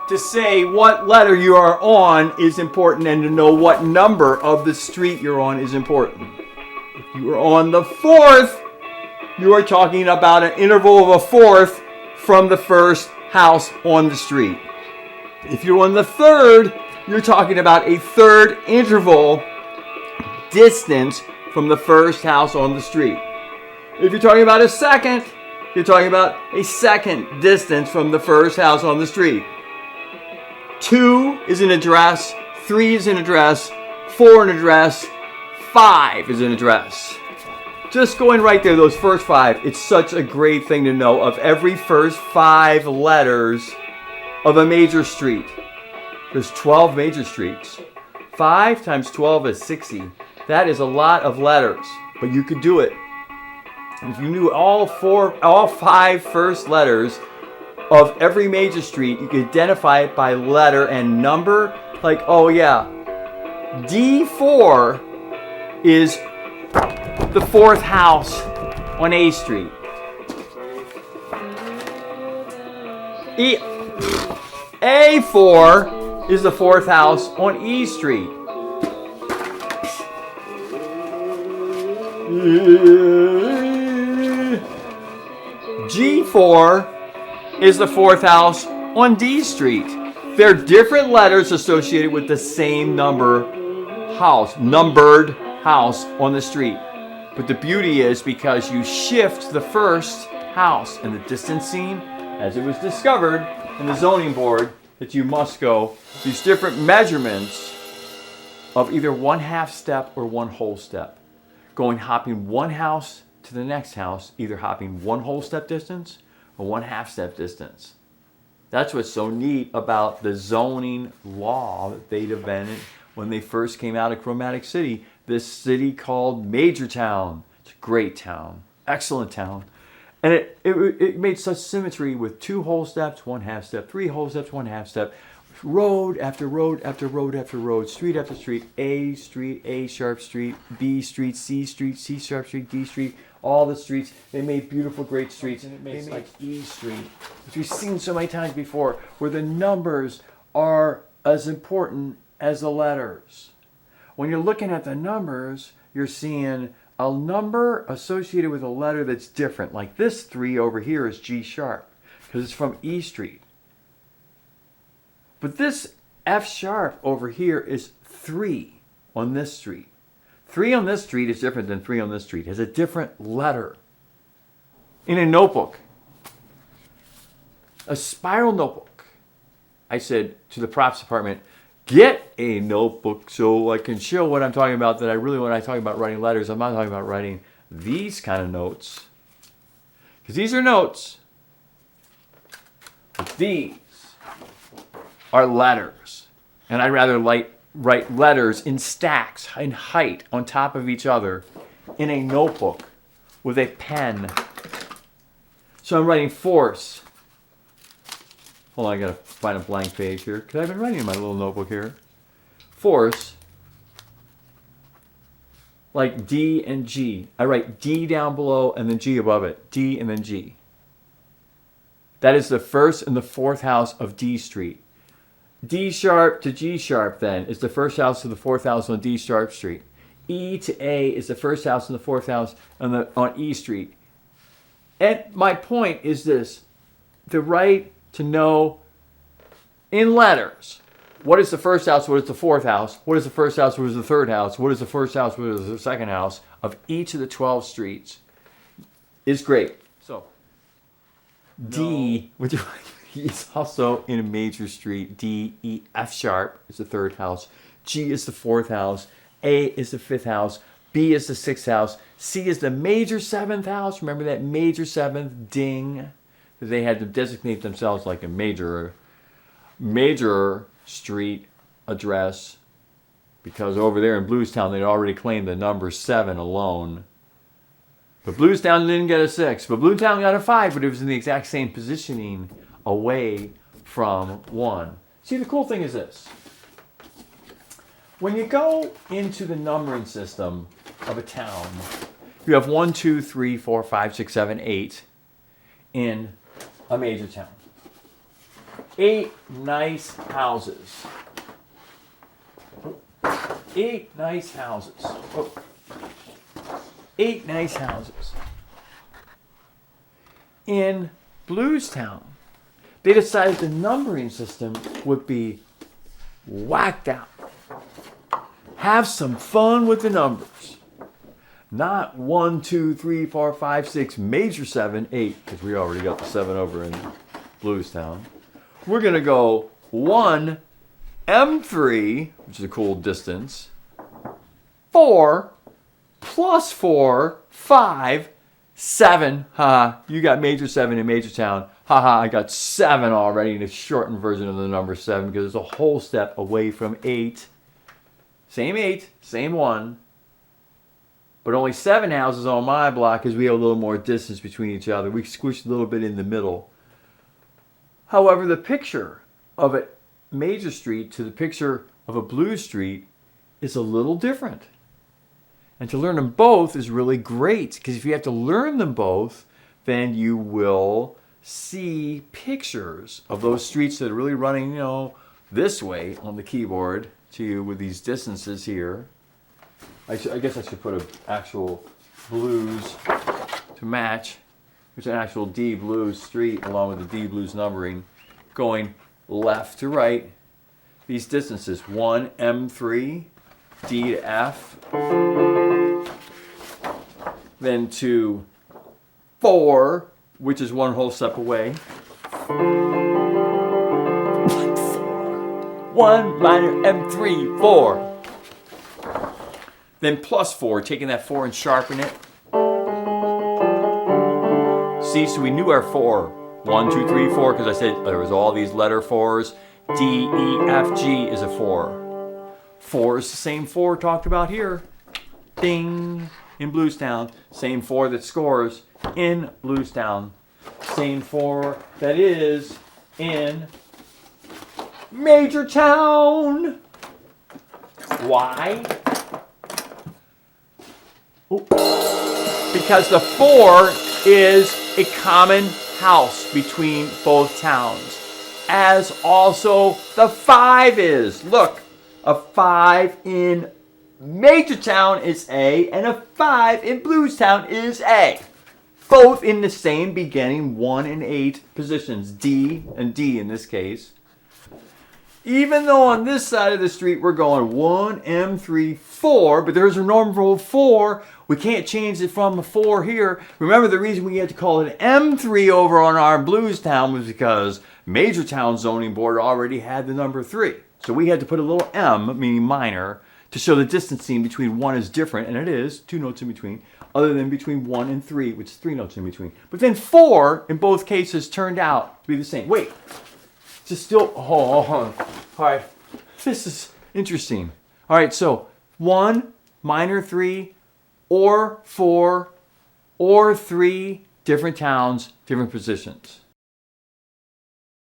to say what letter you are on is important, and to know what number of the street you're on is important. If you are on the 4th, you are talking about an interval of a 4th from the first house on the street. If you're on the 3rd, you're talking about a 3rd interval distance from the first house on the street. If you're talking about a 2nd, you're talking about a 2nd distance from the first house on the street. 2 is an address, 3 is an address, 4 an address, 5 is an address. Just going right there, those first 5, it's such a great thing to know of every first 5 letters of a major street. There's 12 major streets. 5 times 12 is 60. That is a lot of letters, but you could do it. If you knew all 5 first letters of every major street, you could identify it by letter and number. Like, oh yeah, D4 is the 4th house on A Street. A4 is the 4th house on E Street. G4 is the 4th house on D Street. They're different letters associated with the same numbered house on the street. But the beauty is because you shift the first house and the distancing, as it was discovered in the zoning board, that you must go these different measurements of either 1/2 step or 1 whole step. Hopping 1 house to the next house, either hopping 1 whole step distance or 1/2 step distance. That's what's so neat about the zoning law that they invented when they first came out of Chromatic City. This city called Major Town. It's a great town, excellent town. And it made such symmetry with 2 whole steps, 1/2 step, 3 whole steps, 1/2 step, road after road after road after road, street after street, A sharp street, B street, C sharp street, D street, all the streets. They made beautiful, great streets. And it makes like E Street, which we've seen so many times before, where the numbers are as important as the letters. When you're looking at the numbers, you're seeing a number associated with a letter that's different. Like this 3 over here is G sharp, because it's from E Street. But this F sharp over here is 3 on this street. 3 on this street is different than 3 on this street. It has a different letter. In a notebook, a spiral notebook, I said to the props department, get a notebook so I can show what I'm talking about, that I really, when I talk about writing letters, I'm not talking about writing these kind of notes. Because these are notes. But these are letters. And I'd rather write letters in stacks, in height, on top of each other, in a notebook with a pen. So I'm writing force. Hold on, I gotta find a blank page here, because I've been writing in my little notebook here. Force, like D and G. I write D down below and then G above it. D and then G. That is the 1st and the 4th house of D Street. D sharp to G sharp then is the 1st house to the 4th house on D sharp street. E to A is the 1st house and the 4th house on E Street. And my point is this: the right to know in letters what is the 1st house, what is the 4th house, what is the 1st house, what is the 3rd house, what is the 1st house, what is the 2nd house of each of the 12 streets is great. So D, which is also in a major street. D, E, F sharp is the 3rd house. G is the 4th house. A is the 5th house. B is the 6th house. C is the major 7th house. Remember that major 7th ding? That they had to designate themselves like a major street address, because over there in Bluestown they'd already claimed the number 7 alone. But Bluestown didn't get a 6. But Bluestown got a 5, but it was in the exact same positioning away from 1. See, the cool thing is this. When you go into the numbering system of a town, you have 1, 2, 3, 4, 5, 6, 7, 8 in a major town. 8 nice houses. 8 nice houses. Oh. 8 nice houses. In Bluestown, they decided the numbering system would be whacked out. Have some fun with the numbers. Not 1, 2, 3, 4, 5, 6, major 7, 8, because we already got the 7 over in Bluestown. We're going to go 1, M3, which is a cool distance, 4, plus 4, 5, 7. Haha, you got major 7 in Major Town. Haha, I got 7 already in a shortened version of the number 7 because it's a whole step away from 8. Same 8, same 1. But only 7 houses on my block because we have a little more distance between each other. We squished a little bit in the middle. However, the picture of a major street to the picture of a blue street is a little different. And to learn them both is really great because if you have to learn them both, then you will see pictures of those streets that are really running, you know, this way on the keyboard to you with these distances here. I guess I should put an actual blues to match. There's an actual D blues street along with the D blues numbering going left to right. These distances, 1, M3, D to F, then to 4, which is one whole step away. 1 minor M3, 4. Then plus 4, taking that 4 and sharpen it. See, so we knew our 4. 1, 2, 3, 4, because I said there was all these letter 4s. D, E, F, G is a 4. 4 is the same 4 talked about here. Ding, in Bluestown. Same 4 that scores in Bluestown. Same 4 that is in Major Town. Why? Because the 4 is a common house between both towns, as also the 5 is. Look, a 5 in Major Town is A, and a 5 in Bluestown is A. Both in the same beginning 1 and 8 positions, D and D in this case. Even though on this side of the street we're going 1, M3, 4, but there's a number 4, we can't change it from a 4 here. Remember the reason we had to call it M3 over on our Bluestown was because Major Town Zoning Board already had the number 3. So we had to put a little M, meaning minor, to show the distancing between 1 is different, and it is, 2 notes in between, other than between 1 and 3, which is 3 notes in between. But then 4, in both cases, turned out to be the same. Wait. Just still, hold on. All right, this is interesting. All right, so 1, minor 3, or 4, or 3, different towns, different positions.